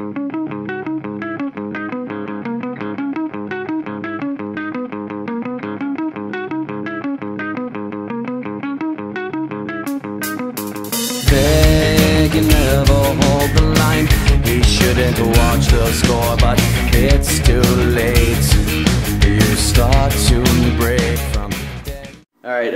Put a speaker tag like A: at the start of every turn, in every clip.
A: They can never hold the line. He shouldn't watch the score, but it's too late. You start to break from the Alright,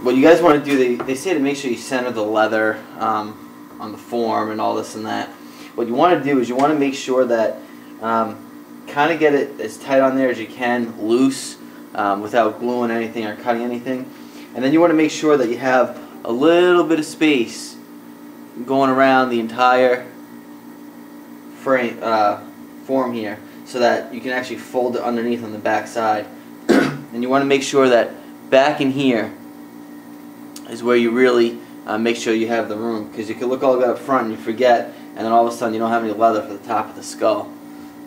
A: what you guys want to do, they say to make sure you center the leather on the form and all this and that. What you want to do is you want to make sure that kind of get it as tight on there as you can, loose, without gluing anything or cutting anything. And then you want to make sure that you have a little bit of space going around the entire frame form here, so that you can actually fold it underneath on the back side. And you want to make sure that back in here is where you really make sure you have the room, because you can look all the way up front and you forget, and then all of a sudden you don't have any leather for the top of the skull.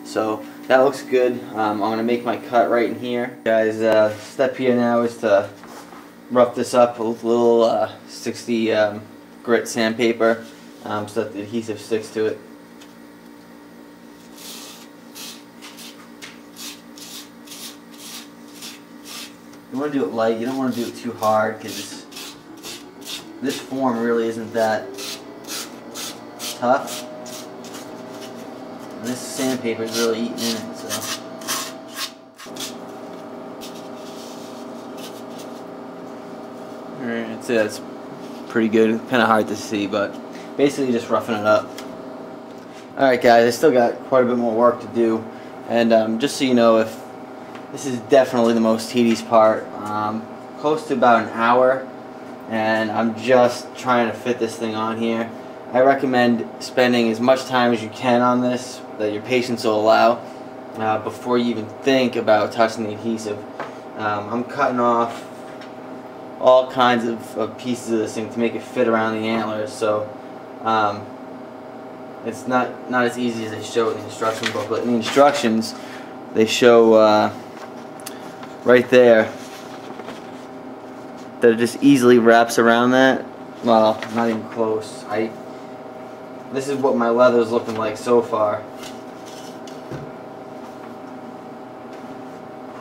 A: So that looks good. I'm going to make my cut right in here. Guys, step here now is to rough this up with a little 60 grit sandpaper so that the adhesive sticks to it. You want to do it light, you don't want to do it too hard, because this form really isn't that tough. And this sandpaper is really eating in it, so. Alright, that's it. That's pretty good. Kind of hard to see, but basically just roughing it up. Alright guys, I still got quite a bit more work to do, and just so you know, if this is definitely the most tedious part, close to about an hour, and I'm just trying to fit this thing on here. I recommend spending as much time as you can on this, that your patience will allow, before you even think about touching the adhesive. I'm cutting off all kinds of pieces of this thing to make it fit around the antlers, so it's not as easy as they show in the instruction booklet. In the instructions, they show right there that it just easily wraps around that. Well, not even close. This is what my leather is looking like so far,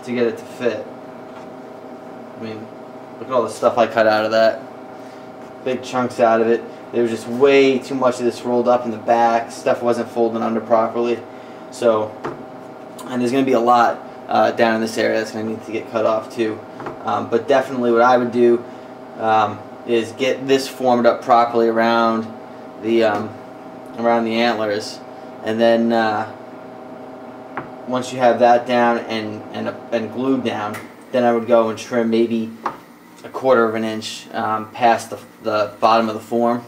A: to get it to fit. I mean, look at all the stuff I cut out of that. Big chunks out of it. There was just way too much of this rolled up in the back. Stuff wasn't folded under properly. So, and there's going to be a lot down in this area that's going to need to get cut off too. But definitely what I would do is get this formed up properly around the antlers, and then once you have that down and glued down, then I would go and trim maybe 1/4 of an inch past the bottom of the form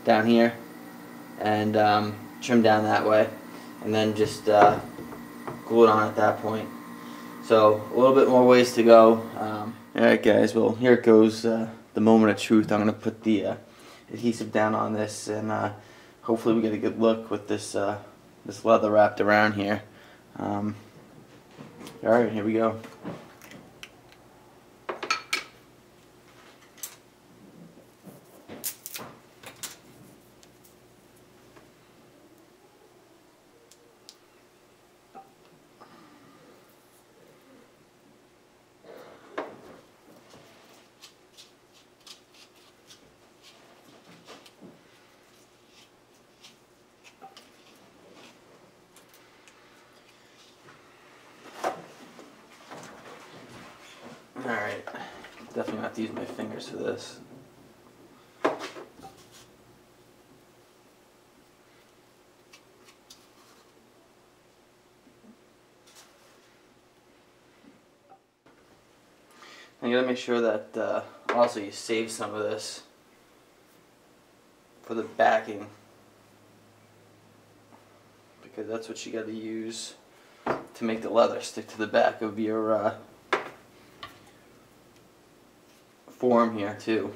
A: down here, and trim down that way, and then just glue it on at that point. So a little bit more ways to go. Alright guys, well here it goes, the moment of truth. I'm going to put the adhesive down on this, and hopefully we get a good look with this this leather wrapped around here. Alright, here we go. Alright, definitely have to use my fingers for this. I'm going to make sure that also you save some of this for the backing, because that's what you got to use to make the leather stick to the back of your form here too.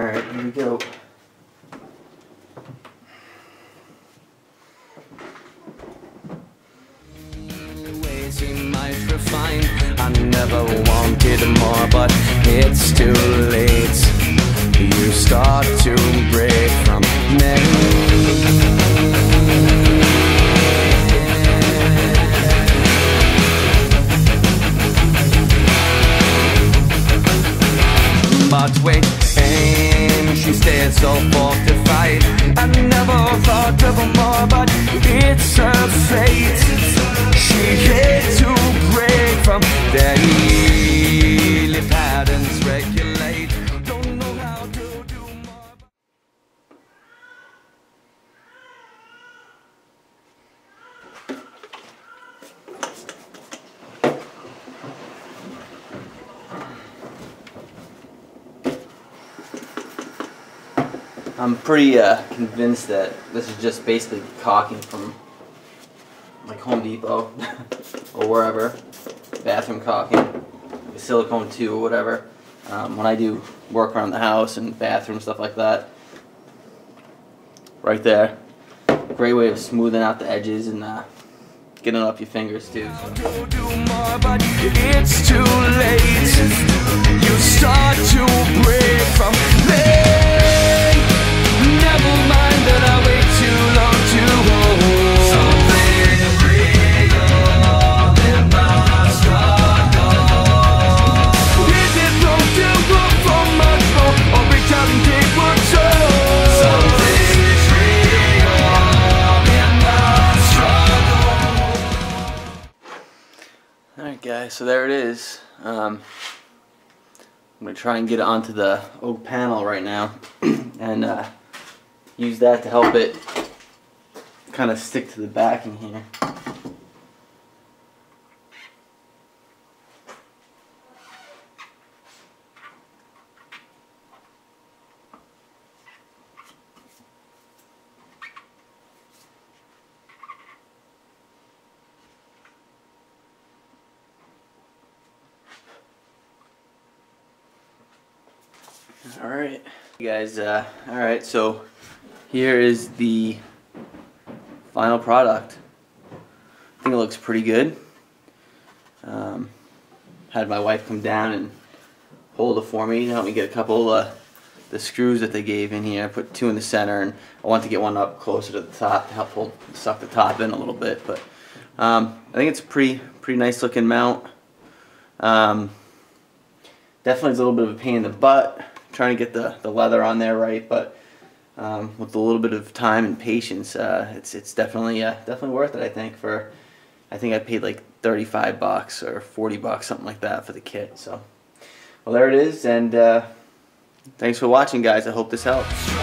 A: Alright, here we go. Wasting my might refine. I never wanted more, but it's too late. You start to break from me. But wait, and she stayed so fortified. I never thought of her more, but it's her fate. She had to break from daily patterns, regulate. Don't know how to do more.
B: I'm pretty convinced that this is just basically caulking from like Home Depot or wherever, bathroom caulking, like silicone too or whatever. When I do work around the house and bathroom stuff like that, right there, great way of smoothing out the edges and getting it off your fingers too. So.
A: It's too late. You start to break from me. Never mind that I wait too long to hold something real in my struggle. Is it wrong to look for much more, or become take what's all? Something's real in my struggle.
B: Alright guys, so there it is. I'm going to try and get it onto the oak panel right now and use that to help it kind of stick to the backing here. Alright, guys, alright, so here is the final product. I think it looks pretty good. Had my wife come down and hold it for me to help me get a couple of the screws that they gave in here. I put two in the center, and I want to get one up closer to the top to help suck the top in a little bit. But I think it's a pretty nice looking mount. Definitely is a little bit of a pain in the butt trying to get the leather on there right, but with a little bit of time and patience, it's definitely worth it. I think I paid like $35 or $40, something like that, for the kit. So, well, there it is, and thanks for watching, guys. I hope this helps.